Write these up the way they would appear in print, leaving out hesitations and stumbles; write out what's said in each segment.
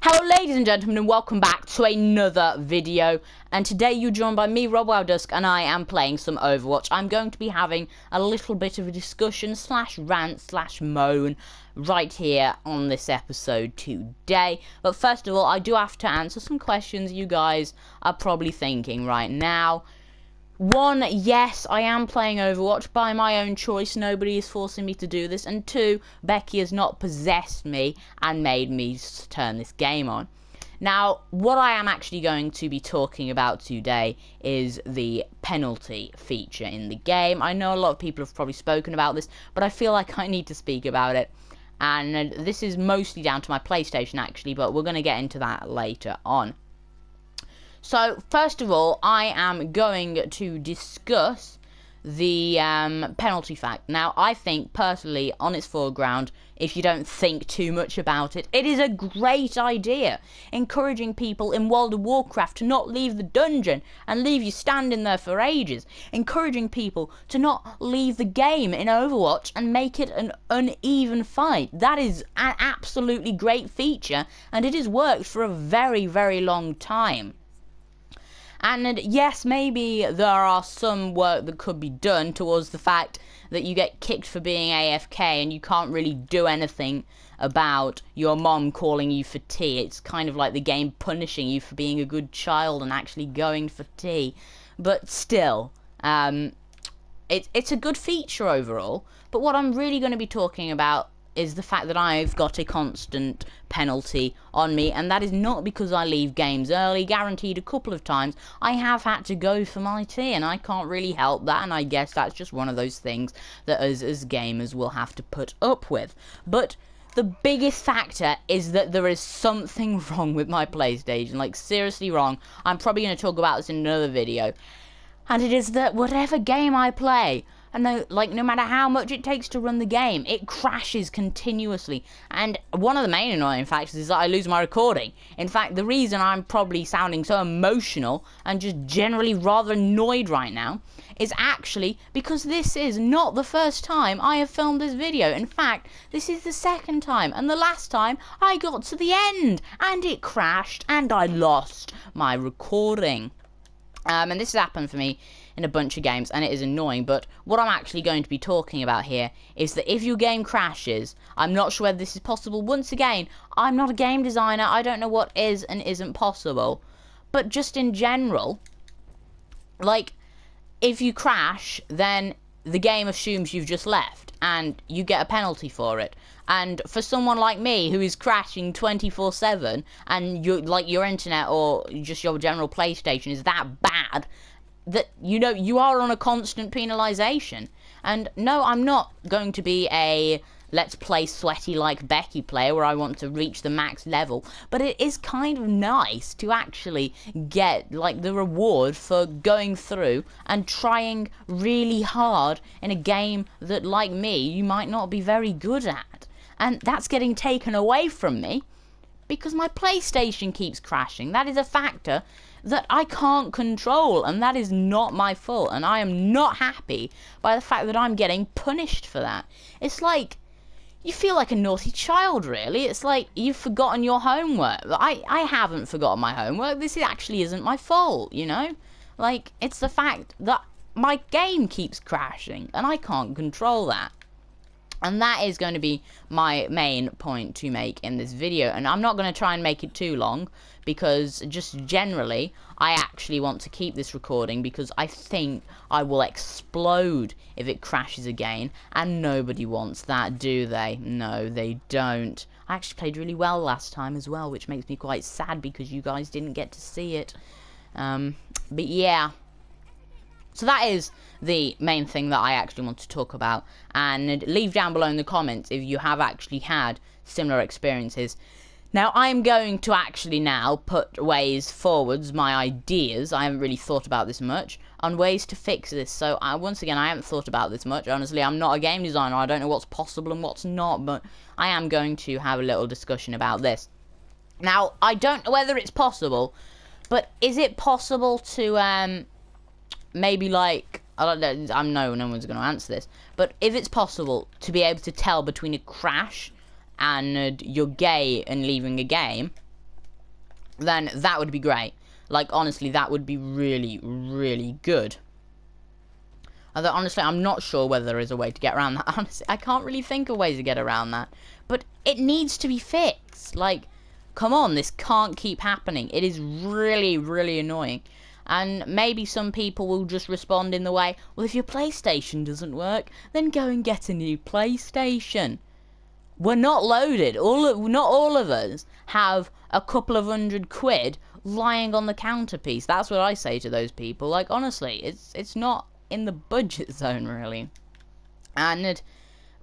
Hello ladies and gentlemen, and welcome back to another video. And today you're joined by me, RobWildDusk, and I am playing some Overwatch. I'm going to be having a little bit of a discussion slash rant slash moan right here on this episode today. But first of all, I do have to answer some questions you guys are probably thinking right now. One, yes, I am playing Overwatch by my own choice. Nobody is forcing me to do this. And two, Becky has not possessed me and made me turn this game on. Now, what I am actually going to be talking about today is the penalty feature in the game. I know a lot of people have probably spoken about this, but I feel like I need to speak about it. And this is mostly down to my PlayStation, actually, but we're going to get into that later on. So, first of all, I am going to discuss the penalty fact. Now, I think, personally, on its foreground, if you don't think too much about it, it is a great idea. Encouraging people in World of Warcraft to not leave the dungeon and leave you standing there for ages. Encouraging people to not leave the game in Overwatch and make it an uneven fight. That is an absolutely great feature, and it has worked for a very, very long time. And yes, maybe there are some work that could be done towards the fact that you get kicked for being AFK and you can't really do anything about your mom calling you for tea. It's kind of like the game punishing you for being a good child and actually going for tea. But still, it's a good feature overall. But what I'm really going to be talking about is the fact that I've got a constant penalty on me, and that is not because I leave games early. Guaranteed a couple of times I have had to go for my tea, and I can't really help that, and I guess that's just one of those things that us as gamers will have to put up with. But the biggest factor is that there is something wrong with my PlayStation, like seriously wrong. I'm probably going to talk about this in another video, and it is that whatever game I play, and no matter how much it takes to run the game, it crashes continuously. And one of the main annoying factors is that I lose my recording. In fact, the reason I'm probably sounding so emotional and just generally rather annoyed right now is actually because this is not the first time I have filmed this video. In fact, this is the second time, and the last time I got to the end and it crashed and I lost my recording. And this has happened for me in a bunch of games, and it is annoying. But what I'm actually going to be talking about here is that if your game crashes, I'm not sure whether this is possible. Once again, I'm not a game designer. I don't know what is and isn't possible. But just in general, like, if you crash, then the game assumes you've just left, and you get a penalty for it. And for someone like me who is crashing 24/7, and your internet or just your general PlayStation is that bad, that you are on a constant penalization. And no, I'm not going to be a let's play sweaty like Becky player where I want to reach the max level, but it is kind of nice to actually get like the reward for going through and trying really hard in a game that, like me, you might not be very good at. And that's getting taken away from me because my PlayStation keeps crashing. That is a factor that I can't control, and that is not my fault, and I am not happy by the fact that I'm getting punished for that. It's like, you feel like a naughty child, really. It's like you've forgotten your homework. I haven't forgotten my homework. This actually isn't my fault, you know? Like, it's the fact that my game keeps crashing, and I can't control that. And that is going to be my main point to make in this video. And I'm not going to try and make it too long, because just generally, I actually want to keep this recording because I think I will explode if it crashes again. And nobody wants that, do they? No, they don't. I actually played really well last time as well, which makes me quite sad because you guys didn't get to see it. But yeah. So that is the main thing that I actually want to talk about, and leave down below in the comments if you have actually had similar experiences. Now, I'm going to actually now put ways forwards, my ideas, I haven't really thought about this much, on ways to fix this. So, once again, I haven't thought about this much. Honestly, I'm not a game designer, I don't know what's possible and what's not, but I am going to have a little discussion about this. Now, I don't know whether it's possible, but is it possible to, maybe like, I don't know, no one's going to answer this, but if it's possible to be able to tell between a crash and you're gay and leaving a game, then that would be great. Like, honestly, that would be really, really good. Although, honestly, I'm not sure whether there is a way to get around that. Honestly, I can't really think of ways to get around that. But it needs to be fixed. Like, come on, this can't keep happening. It is really, really annoying. And maybe some people will just respond in the way, well, if your PlayStation doesn't work, then go and get a new PlayStation. We're not loaded. Not all of us have a couple of £100 lying on the counterpiece. That's what I say to those people. Like, honestly, it's not in the budget zone, really. And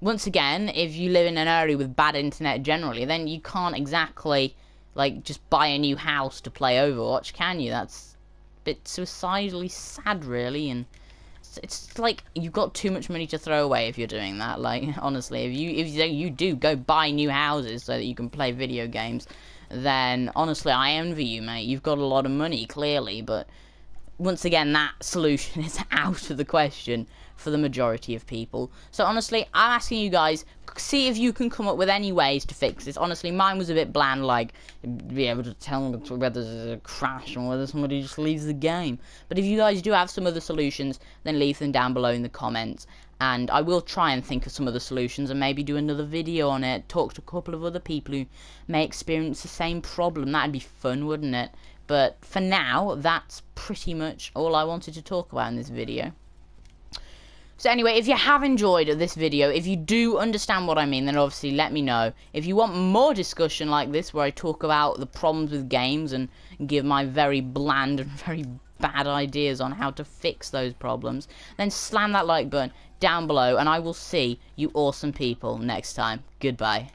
once again, if you live in an area with bad internet generally, then you can't exactly, like, just buy a new house to play Overwatch, can you? That's a bit suicidally sad, really, and it's like you've got too much money to throw away if you're doing that. Like, honestly, if you do go buy new houses so that you can play video games, then honestly, I envy you, mate. You've got a lot of money, clearly, but once again, that solution is out of the question for the majority of people. So honestly, I'm asking you guys, see if you can come up with any ways to fix this. Honestly, mine was a bit bland, like, be able to tell whether there's a crash or whether somebody just leaves the game. But if you guys do have some other solutions, then leave them down below in the comments. And I will try and think of some other solutions and maybe do another video on it, talk to a couple of other people who may experience the same problem. That'd be fun, wouldn't it? But for now, that's pretty much all I wanted to talk about in this video. So anyway, if you have enjoyed this video, if you do understand what I mean, then obviously let me know. If you want more discussion like this, where I talk about the problems with games and give my very bland and very bad ideas on how to fix those problems, then slam that like button down below, and I will see you awesome people next time. Goodbye.